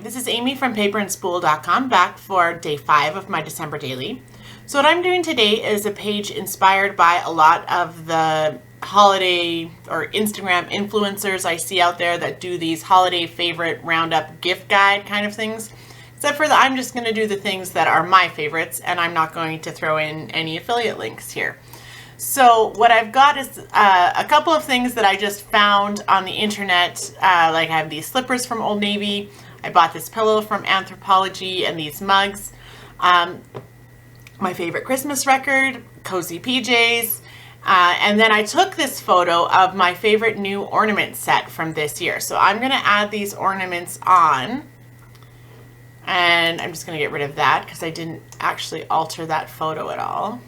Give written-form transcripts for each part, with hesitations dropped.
this is Amy from paperandspool.com, back for day 5 of my December daily. So what I'm doing today is a page inspired by a lot of the holiday or Instagram influencers I see out there that do these holiday favorite roundup gift guide kind of things. Except for that, I'm just going to do the things that are my favorites, and I'm not going to throw in any affiliate links here. So what I've got is a couple of things that I just found on the internet. Like I have these slippers from Old Navy. I bought this pillow from Anthropologie and these mugs. My favorite Christmas record, Cozy PJs. And then I took this photo of my favorite new ornament set from this year. So I'm going to add these ornaments on. And I'm just going to get rid of that because I didn't actually alter that photo at all.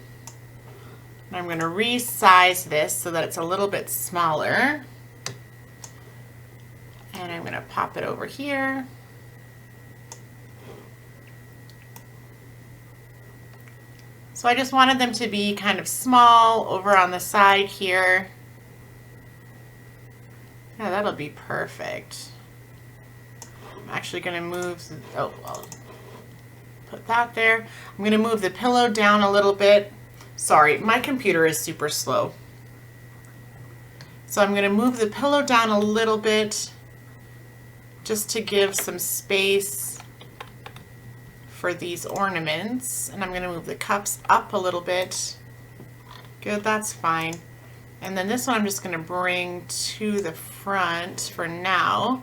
And I'm going to resize this so that it's a little bit smaller. And I'm going to pop it over here. So I just wanted them to be kind of small over on the side here. Yeah, that'll be perfect. I'm actually going to move, I'll put that there. I'm going to move the pillow down a little bit. Sorry, my computer is super slow. So I'm going to move the pillow down a little bit just to give some space for these ornaments. And I'm going to move the cups up a little bit. Good, that's fine. And then this one I'm just going to bring to the front for now.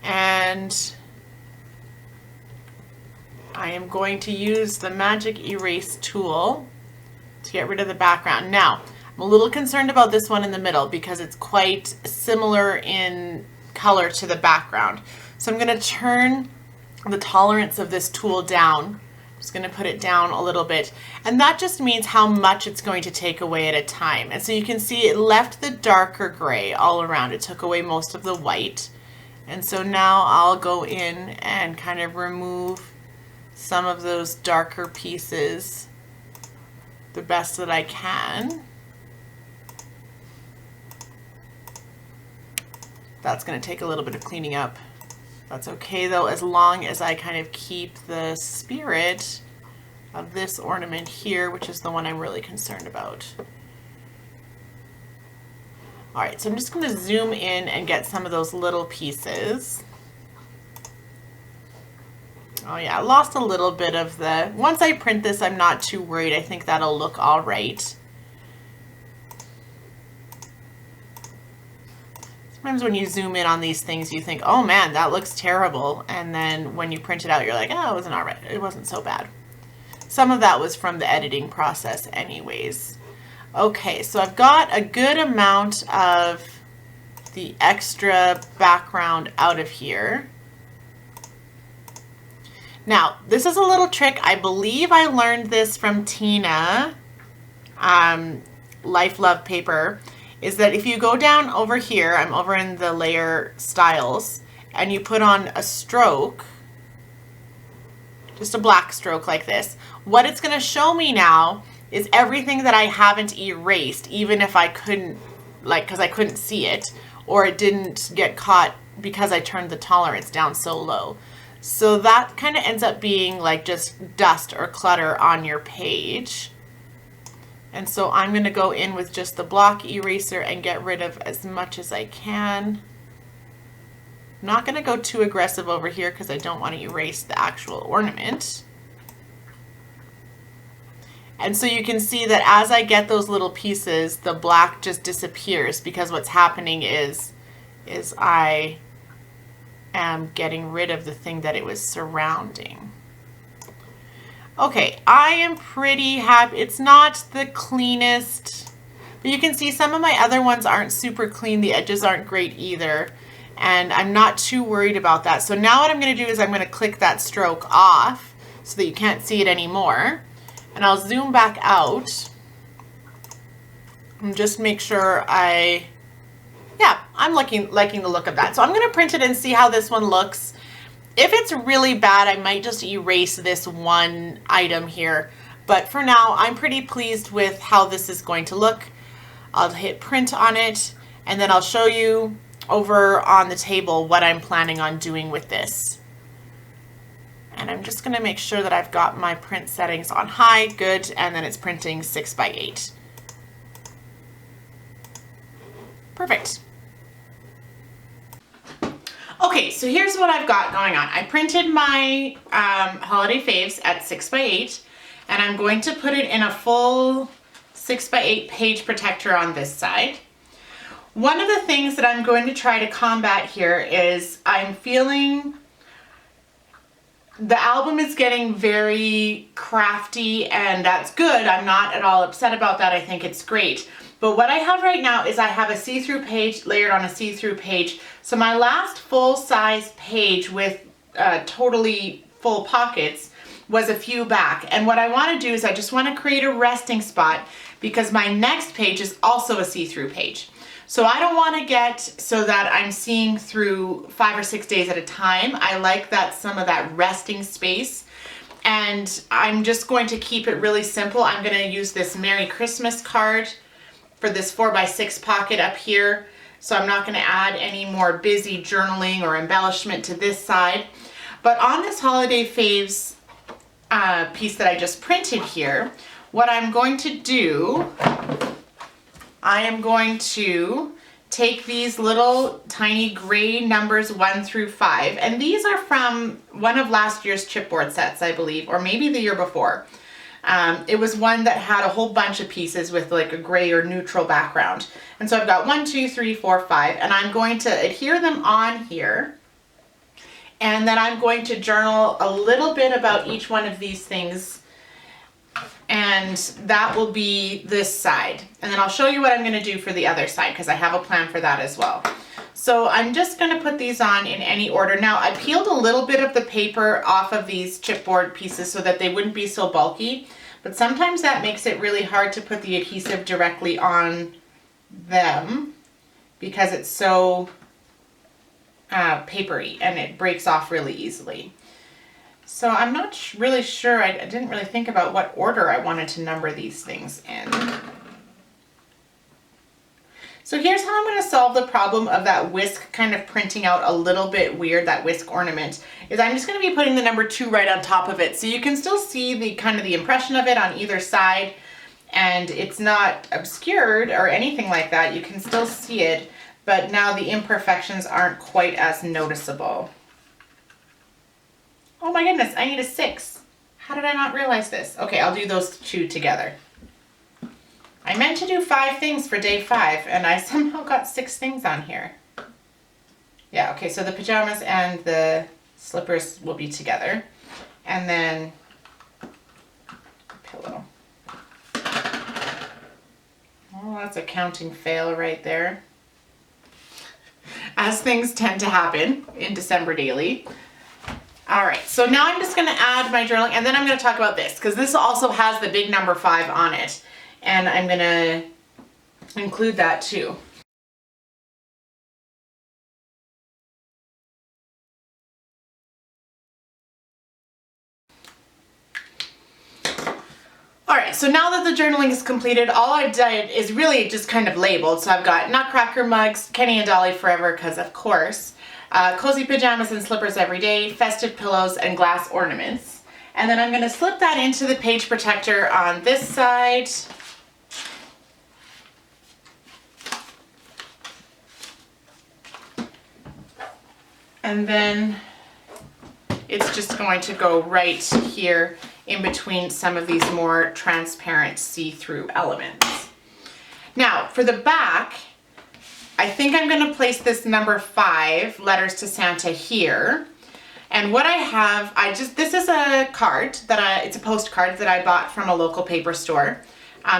And I am going to use the Magic Erase tool to get rid of the background. Now, I'm a little concerned about this one in the middle because it's quite similar in color to the background. So I'm going to turn the tolerance of this tool down. I'm just going to put it down a little bit. And that just means how much it's going to take away at a time. And so you can see it left the darker gray all around. It took away most of the white. And so now I'll go in and kind of remove some of those darker pieces the best that I can. That's going to take a little bit of cleaning up. That's okay though, as long as I kind of keep the spirit of this ornament here, which is the one I'm really concerned about. All right, so I'm just going to zoom in and get some of those little pieces. Oh yeah, I lost a little bit of the, once I print this, I'm not too worried. I think that'll look all right. Sometimes when you zoom in on these things, you think, oh man, that looks terrible. And then when you print it out, you're like, oh, it wasn't all right. It wasn't so bad. Some of that was from the editing process anyways. Okay, so I've got a good amount of the extra background out of here. Now, this is a little trick. I believe I learned this from Tina, Life Love Paper, is that if you go down over here, I'm over in the layer styles, and you put on a stroke, just a black stroke like this, what it's going to show me now is everything that I haven't erased, even if I couldn't, like, because I couldn't see it, or it didn't get caught because I turned the tolerance down so low. So that kind of ends up being like just dust or clutter on your page. And so I'm going to go in with just the block eraser and get rid of as much as I can. I'm not going to go too aggressive over here because I don't want to erase the actual ornament. And so you can see that as I get those little pieces, the black just disappears because what's happening is I am getting rid of the thing that it was surrounding. Okay, I am pretty happy. It's not the cleanest, but you can see some of my other ones aren't super clean. The edges aren't great either, and I'm not too worried about that. So now what I'm going to do is I'm going to click that stroke off so that you can't see it anymore, and I'll zoom back out and just make sure I'm liking the look of that. So I'm going to print it and see how this one looks. If it's really bad, I might just erase this one item here. But for now, I'm pretty pleased with how this is going to look. I'll hit print on it, and then I'll show you over on the table what I'm planning on doing with this. And I'm just gonna make sure that I've got my print settings on high, good, and then it's printing 6x8. Perfect. Okay, so here's what I've got going on. I printed my holiday faves at 6x8, and I'm going to put it in a full 6x8 page protector on this side. One of the things that I'm going to try to combat here is I'm feeling the album is getting very crafty, and that's good. I'm not at all upset about that. I think it's great. But what I have right now is I have a see-through page layered on a see-through page. So my last full-size page with totally full pockets was a few back. And what I want to do is I just want to create a resting spot because my next page is also a see-through page. So I don't want to get so that I'm seeing through 5 or 6 days at a time. I like that some of that resting space. And I'm just going to keep it really simple. I'm going to use this Merry Christmas card for this 4x6 pocket up here. So I'm not going to add any more busy journaling or embellishment to this side. But on this Holiday Faves piece that I just printed here, what I'm going to do, I am going to take these little tiny gray numbers 1 through 5, and these are from one of last year's chipboard sets, I believe, or maybe the year before. It was one that had a whole bunch of pieces with like a gray or neutral background. And so I've got 1, 2, 3, 4, 5, and I'm going to adhere them on here. And then I'm going to journal a little bit about each one of these things. And that will be this side. And then I'll show you what I'm going to do for the other side because I have a plan for that as well. So I'm just going to put these on in any order. Now I peeled a little bit of the paper off of these chipboard pieces so that they wouldn't be so bulky. But sometimes that makes it really hard to put the adhesive directly on them because it's so papery and it breaks off really easily. So I'm not really sure, I didn't really think about what order I wanted to number these things in. So here's how I'm going to solve the problem of that whisk kind of printing out a little bit weird, that whisk ornament, is I'm just going to be putting the number 2 right on top of it. So you can still see the kind of the impression of it on either side, and it's not obscured or anything like that. You can still see it, but now the imperfections aren't quite as noticeable. Oh my goodness, I need a 6. How did I not realize this? Okay, I'll do those 2 together. I meant to do 5 things for day 5, and I somehow got 6 things on here. Yeah, okay, so the pajamas and the slippers will be together. And then the pillow. Oh, that's a counting fail right there. As things tend to happen in December Daily. All right, so now I'm just going to add my journaling, and then I'm going to talk about this, because this also has the big number 5 on it, and I'm going to include that too. All right, so now that the journaling is completed, all I've done is really just kind of labeled. So I've got Nutcracker mugs, Kenny and Dolly forever, because of course. Cozy pajamas and slippers every day, festive pillows, and glass ornaments. And then I'm going to slip that into the page protector on this side. And then it's just going to go right here in between some of these more transparent see-through elements. Now, for the back, I think I'm going to place this number 5, Letters to Santa, here. And what I have, this is a card it's a postcard that I bought from a local paper store.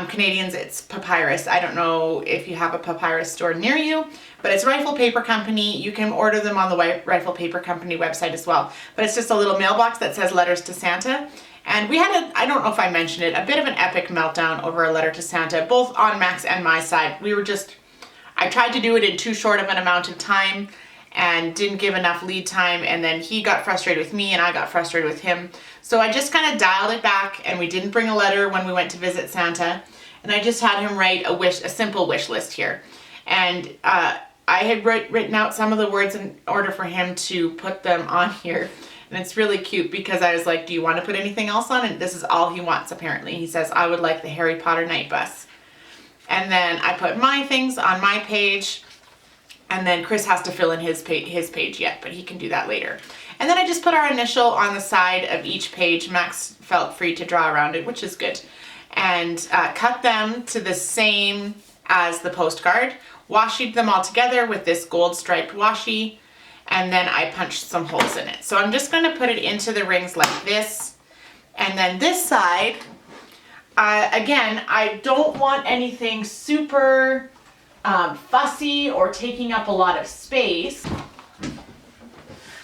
Canadians, it's Papyrus. I don't know if you have a Papyrus store near you, but it's Rifle Paper Company. You can order them on the Rifle Paper Company website as well. But it's just a little mailbox that says Letters to Santa. And we had I don't know if I mentioned it, a bit of an epic meltdown over a letter to Santa, both on Max and my side. I tried to do it in too short of an amount of time and didn't give enough lead time, and then he got frustrated with me and I got frustrated with him. So I just kind of dialed it back, and we didn't bring a letter when we went to visit Santa, and I just had him write a simple wish list here. And I had written out some of the words in order for him to put them on here. And it's really cute because I was like, do you want to put anything else on? And this is all he wants apparently. He says, I would like the Harry Potter night bus. And then I put my things on my page, and then Chris has to fill in his page yet, but he can do that later. And then I just put our initial on the side of each page. Max felt free to draw around it, which is good. And cut them to the same as the postcard. Washied them all together with this gold striped washi. And then I punched some holes in it. So I'm just gonna put it into the rings like this. And then this side, again, I don't want anything super fussy or taking up a lot of space.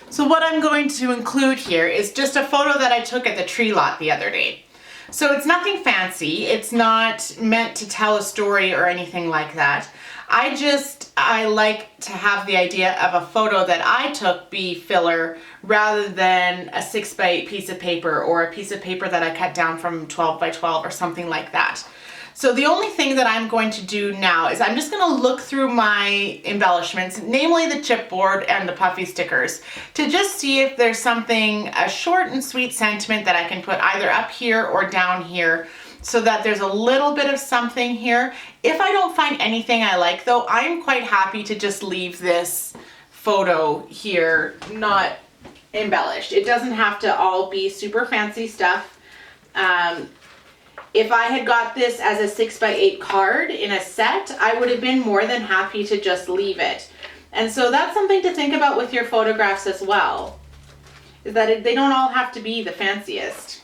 So what I'm going to include here is just a photo that I took at the tree lot the other day. So it's nothing fancy. It's not meant to tell a story or anything like that. I like to have the idea of a photo that I took be filler rather than a 6x8 piece of paper or a piece of paper that I cut down from 12x12 or something like that. So the only thing that I'm going to do now is I'm just going to look through my embellishments, namely the chipboard and the puffy stickers, to just see if there's something, a short and sweet sentiment that I can put either up here or down here, so that there's a little bit of something here. If I don't find anything I like though, I'm quite happy to just leave this photo here not embellished. It doesn't have to all be super fancy stuff. If I had got this as a 6x8 card in a set, I would have been more than happy to just leave it. And so that's something to think about with your photographs as well, is that they don't all have to be the fanciest.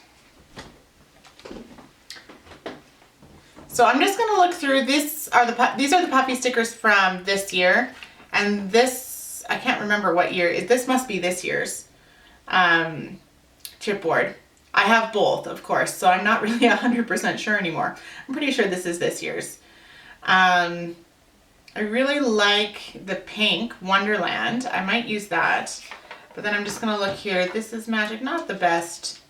So I'm just going to look through. These are the puffy stickers from this year, and this, I can't remember what year. This must be this year's chipboard. I have both, of course, so I'm not really 100% sure anymore. I'm pretty sure this is this year's. I really like the pink Wonderland. I might use that, but then I'm just going to look here. This is Magic, not the best.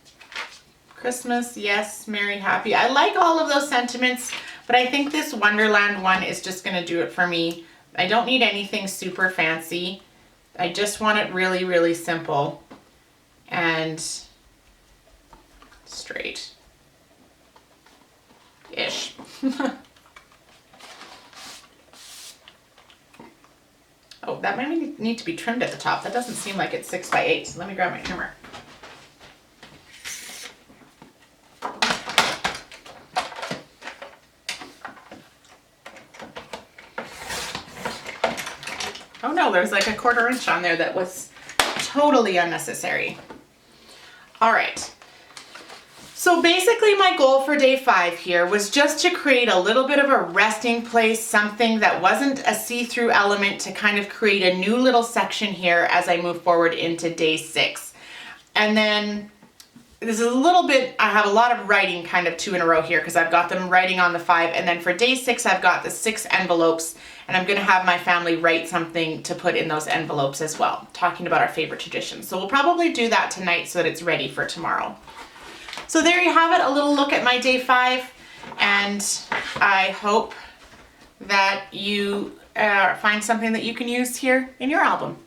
Christmas, yes, merry, happy. I like all of those sentiments, but I think this Wonderland one is just gonna do it for me. I don't need anything super fancy. I just want it really, really simple and straight-ish. Oh, that might need to be trimmed at the top. That doesn't seem like it's 6x8. So let me grab my trimmer. Oh no, there's like a 1/4 inch on there that was totally unnecessary. All right. So basically my goal for day 5 here was just to create a little bit of a resting place, something that wasn't a see-through element, to kind of create a new little section here as I move forward into day 6. And then this is a little bit, I have a lot of writing kind of 2 in a row here because I've got them writing on the 5, and then for day 6 I've got the 6 envelopes, and I'm going to have my family write something to put in those envelopes as well, talking about our favorite traditions. So we'll probably do that tonight so that it's ready for tomorrow. So there you have it, a little look at my day 5, and I hope that you find something that you can use here in your album.